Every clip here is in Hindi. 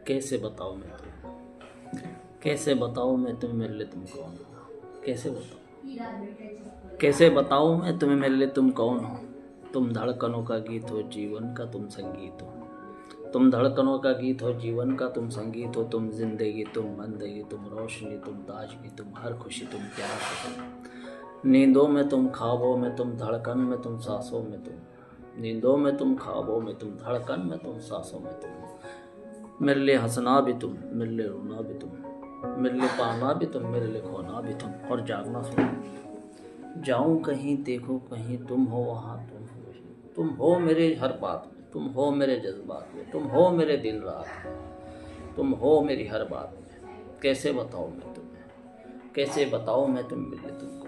कैसे बताऊँ मैं तुम्हें, कैसे बताऊँ मैं तुम्हें मेरे लिए तुम कौन हो, कैसे बताऊँ, कैसे बताऊँ मैं तुम्हें मेरे लिए तुम कौन हो। तुम धड़कनों का गीत हो, जीवन का तुम संगीत हो। तुम धड़कनों का गीत हो, जीवन का तुम संगीत हो। तुम जिंदगी, तुम बंदगी, तुम रोशनी, तुम ताजगी, तुम हर खुशी, तुम प्यार हो तुम। नींदों में तुम, ख्वाबों में तुम, धड़कन में तुम, सांसों में तुम। नींदों में तुम, ख्वाबों में तुम, धड़कन में तुम, सांसों में तुम। मेरे लिए हंसना भी तुम, मेरे लिए रोना भी तुम, मेरे लिए पाना भी तुम, मेरे लिए खोना भी तुम, और जागना तुम। जाऊं कहीं, देखो कहीं, तुम हो वहाँ, तुम हो वहीं। तुम हो मेरे हर बात में, तुम हो मेरे जज्बात में, तुम हो मेरे दिन रात में, तुम हो मेरी हर बात में। कैसे बताऊं मैं तुम्हें, कैसे बताऊं मैं तुम्हें मिले तुमको,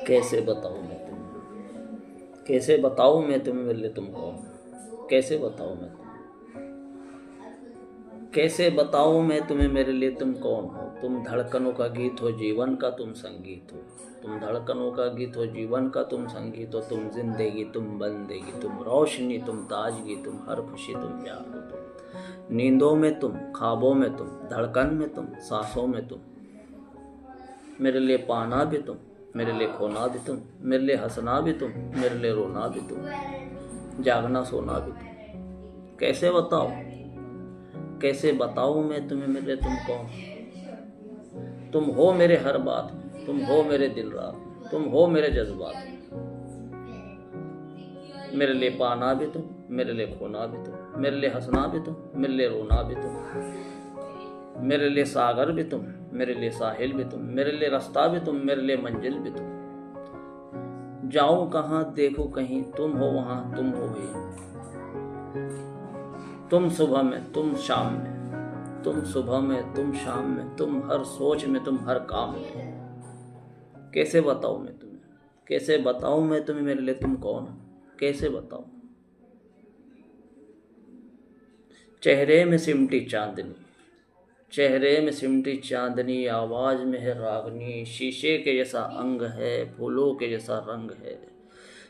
कैसे बताऊं मैं तुम्हें, कैसे बताऊं मैं तुम्हें मिले तुमको, कैसे बताऊं मैं तुम्हें, कैसे बताऊं मैं तुम्हें मेरे लिए तुम कौन हो। तुम धड़कनों का गीत हो, जीवन का तुम संगीत हो। तुम धड़कनों का गीत हो, जीवन का तुम संगीत हो। तुम जिंदगी, तुम बंदगी, तुम रोशनी, तुम ताजगी, तुम हर खुशी, तुम प्यार हो तुम। नींदों में तुम, ख्वाबों में तुम, धड़कन में तुम, सांसों में तुम। मेरे लिए पाना भी तुम, मेरे लिए खोना भी तुम, मेरे लिए हंसना भी तुम, मेरे लिए रोना भी तुम, जागना सोना भी तुम। कैसे बताओ, कैसे बताऊं मैं तुम्हें मेरे तुम कौन। तुम हो मेरे हर बात में, तुम हो मेरे दिन रात, तुम हो मेरे जज्बात। मेरे लिए पाना भी तुम, मेरे लिए खोना भी तुम, मेरे लिए हंसना भी तुम, मेरे लिए रोना भी तुम। मेरे लिए सागर भी तुम, मेरे लिए साहिल भी तुम, मेरे लिए रास्ता भी तुम, मेरे लिए मंजिल भी तुम। जाऊं कहाँ, देखो कहीं, तुम हो वहां, तुम हो वहीं। तुम सुबह में, तुम शाम में, तुम सुबह में, तुम शाम में, तुम हर सोच में, तुम हर काम में। कैसे बताऊं मैं तुम्हें, कैसे बताऊं मैं तुम्हें मेरे लिए तुम कौन हो, कैसे बताऊं। चेहरे में सिमटी चांदनी, चेहरे में सिमटी चांदनी, आवाज में है रागनी। शीशे के जैसा अंग है, फूलों के जैसा रंग है।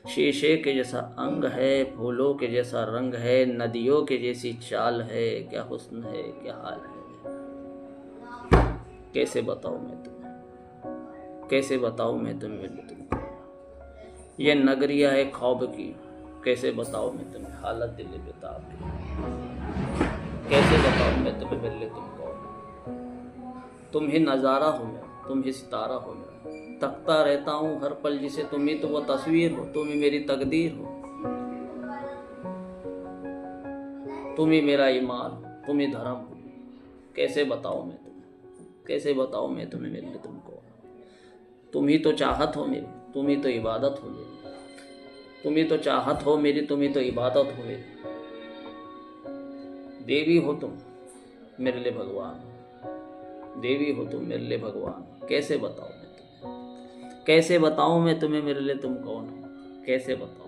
शीशे के जैसा अंग है, फूलों के जैसा रंग है। नदियों के जैसी चाल है, क्या हुस्न है, क्या हाल है। कैसे बताऊं मैं तुम्हें, कैसे बताऊं मैं तुम्हें मेरे तुमको। ये नगरिया है ख्वाब की, कैसे बताऊं मैं तुम्हें हालत दिल बेताब की। कैसे बताऊं मैं तुम्हें मेरे लिए तुमको। तुम ही नज़ारा हो मेरा, तुम ही सितारा हो मेरा। तकता रहता हूँ हर पल जिसे, तुम ही तो वो तस्वीर हो, तुम ही मेरी तकदीर हो। तुम ही मेरा ईमान, तुम ही धर्म हो। कैसे बताऊं मैं तुम्हें, कैसे बताऊं मैं तुम्हें मेरे लिए तुमको। तुम ही तो चाहत हो मेरी, तुम ही तो इबादत हो मेरी। तुम ही तो चाहत हो मेरी, तुम ही तो इबादत हो मेरी। देवी हो तुम मेरे लिए भगवान, देवी हो तुम मेरे लिए भगवान। कैसे बताऊं मैं तुम्हें, कैसे बताऊं मैं तुम्हें मेरे लिए तुम कौन हो, कैसे बताऊं।